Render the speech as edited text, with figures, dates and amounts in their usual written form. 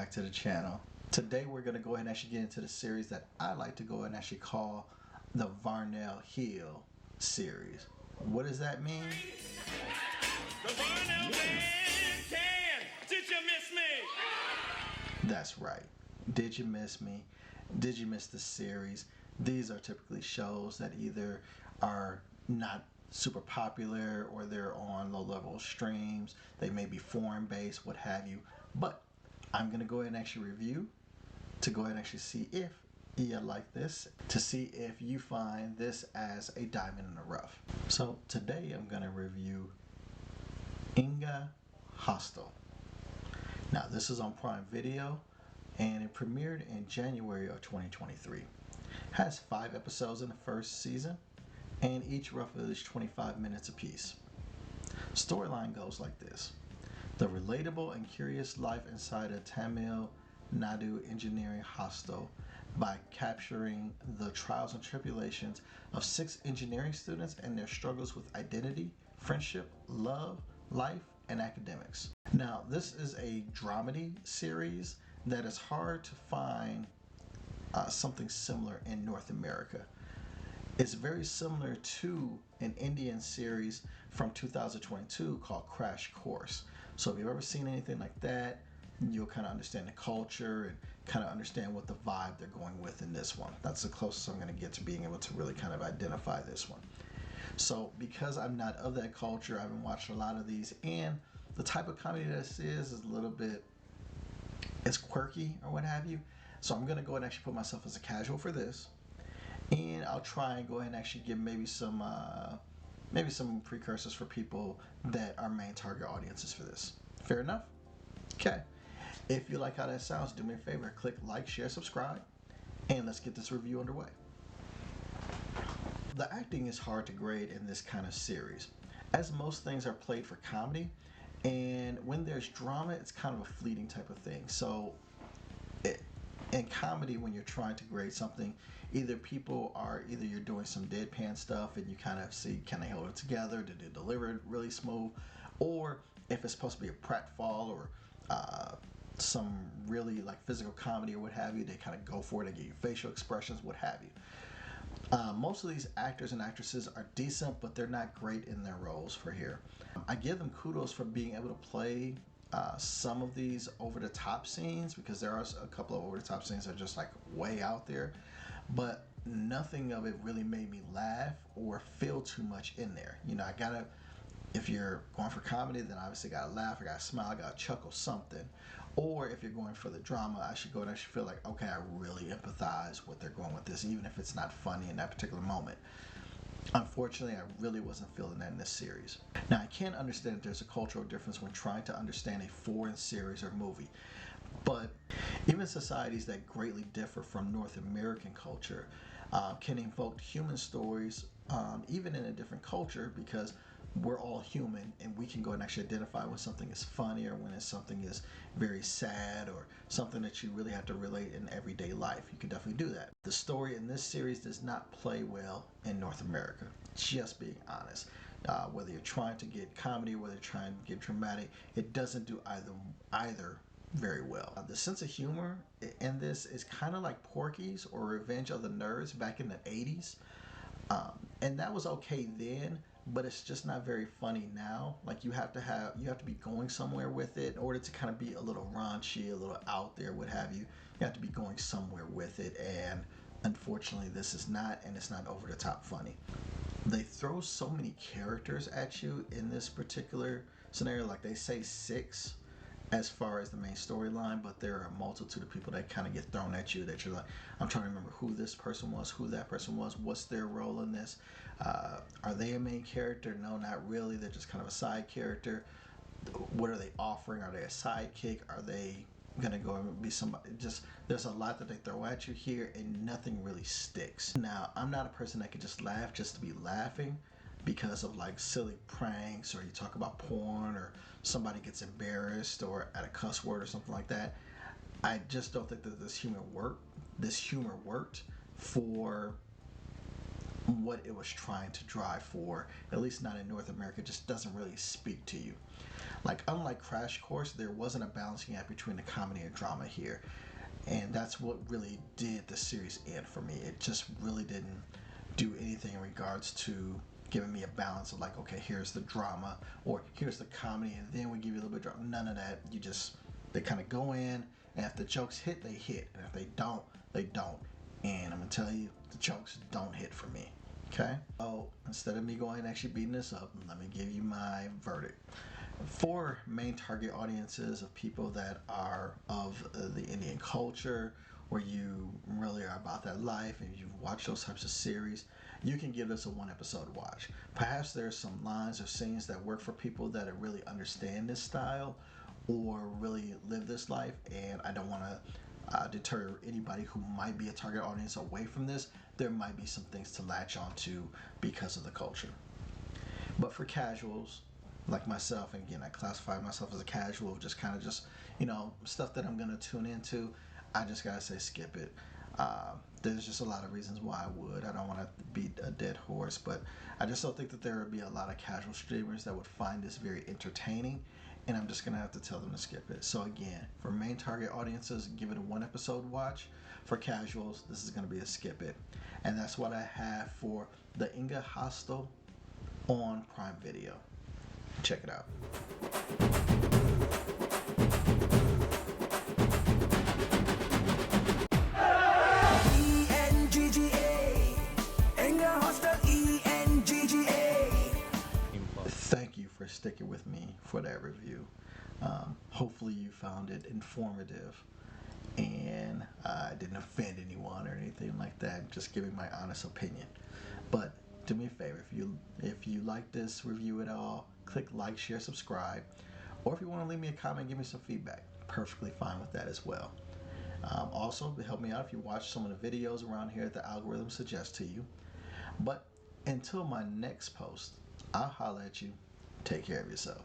back to the channel. Today we're going to go ahead and actually get into the series that I like to go ahead and actually call the Varnell Hill series. What does that mean? The Varnell man can. Did you miss me? That's right. Did you miss me? Did you miss the series? These are typically shows that either are not super popular or they're on low level streams. They may be foreign based, what have you. But I'm going to go ahead and actually review to go ahead and actually see if you like this, to see if you find this as a diamond in the rough. So today I'm going to review Engga Hostel. Now this is on Prime Video and it premiered in January of 2023. Has 5 episodes in the first season and each roughly is 25 minutes apiece. Storyline goes like this. The relatable and curious life inside a Tamil Nadu engineering hostel by capturing the trials and tribulations of 6 engineering students and their struggles with identity, friendship, love, life, and academics. Now, this is a dramedy series that is hard to find something similar in North America. It's very similar to an Indian series from 2022 called Crash Course. So if you've ever seen anything like that, you'll kind of understand the culture and kind of understand what the vibe they're going with in this one. That's the closest I'm going to get to being able to really kind of identify this one. So because I'm not of that culture, I haven't watched a lot of these, and the type of comedy this is a little bit, it's quirky or what have you. So I'm going to go ahead and actually put myself as a casual for this, and I'll try and go ahead and actually give maybe some precursors for people that are main target audiences for this. Fair enough? Okay. If you like how that sounds, do me a favor, click like, share, subscribe, and let's get this review underway. The acting is hard to grade in this kind of series, as most things are played for comedy, and when there's drama, it's kind of a fleeting type of thing. So in comedy, when you're trying to grade something, either you're doing some deadpan stuff and you kind of see, can they hold it together, did they deliver it really smooth, or if it's supposed to be a pratfall or some really like physical comedy or what have you, they kind of go for it and give you facial expressions, what have you. Most of these actors and actresses are decent, but they're not great in their roles for here. I give them kudos for being able to play some of these over-the-top scenes, because there are a couple of over-the-top scenes that are just like way out there, but nothing of it really made me laugh or feel too much in there. You know, if you're going for comedy, then obviously gotta laugh, I gotta smile, I gotta chuckle something. Or if you're going for the drama, I should go and actually feel like, okay, I really empathize what they're going with this, even if it's not funny in that particular moment. Unfortunately, I really wasn't feeling that in this series. Now, I can understand that there's a cultural difference when trying to understand a foreign series or movie, but even societies that greatly differ from North American culture can invoke human stories, even in a different culture, because we're all human and we can go and actually identify when something is funny or when something is very sad or something that you really have to relate in everyday life. You can definitely do that. The story in this series does not play well in North America, just being honest. Whether you're trying to get comedy, whether you're trying to get dramatic, it doesn't do either very well. The sense of humor in this is kind of like Porky's or Revenge of the Nerds back in the 80s. And that was okay then, but it's just not very funny now. Like you have to be going somewhere with it in order to kind of be a little raunchy, a little out there, what have you. You have to be going somewhere with it, and unfortunately this is not, and it's not over the top funny. They throw so many characters at you in this particular scenario. Like they say 6 as far as the main storyline, but there are a multitude of people that kind of get thrown at you that you're like, I'm trying to remember who this person was, who that person was, what's their role in this. Are they a main character? No, not really. They're just kind of a side character. What are they offering? Are they a sidekick? Are they gonna go and be somebody? Just, there's a lot that they throw at you here and nothing really sticks. Now, I'm not a person that can just laugh just to be laughing because of like silly pranks, or you talk about porn, or somebody gets embarrassed or at a cuss word or something like that. I just don't think that this humor worked for what it was trying to drive for, at least not in North America, just doesn't really speak to you. Like, unlike Crash Course, there wasn't a balancing act between the comedy and drama here. And that's what really did the series end for me. It just really didn't do anything in regards to giving me a balance of like, okay, here's the drama or here's the comedy, and then we give you a little bit of drama. None of that. They kind of go in, and if the jokes hit, they hit, and if they don't, they don't. And I'm gonna tell you, the jokes don't hit for me. Okay. Oh, instead of me going and actually beating this up, let me give you my verdict. For main target audiences of people that are of the Indian culture, where you really are about that life and you've watched those types of series, you can give this a one episode watch. Perhaps there's some lines or scenes that work for people that really understand this style or really live this life, and I don't want to deter anybody who might be a target audience away from this. There might be some things to latch onto because of the culture. But for casuals, like myself, and again, I classify myself as a casual, just kind of just, stuff that I'm going to tune into, I just got to say skip it. There's just a lot of reasons why I would. I don't want to beat a dead horse, but I just don't think that there would be a lot of casual streamers that would find this very entertaining, and I'm just going to have to tell them to skip it. So again, for main target audiences, give it a one episode watch. For casuals, this is going to be a skip it. And that's what I have for the Engga Hostel on Prime Video. Check it out. Engga Hostel, Engga. Thank you for sticking with me for that review. Hopefully you found it informative and I didn't offend anyone or anything like that. Just giving my honest opinion. But do me a favor, if you like this review at all, click like, share, subscribe, or if you want to leave me a comment, give me some feedback. Perfectly fine with that as well. Also, help me out if you watch some of the videos around here that the algorithm suggests to you. But until my next post, I'll holler at you. Take care of yourself.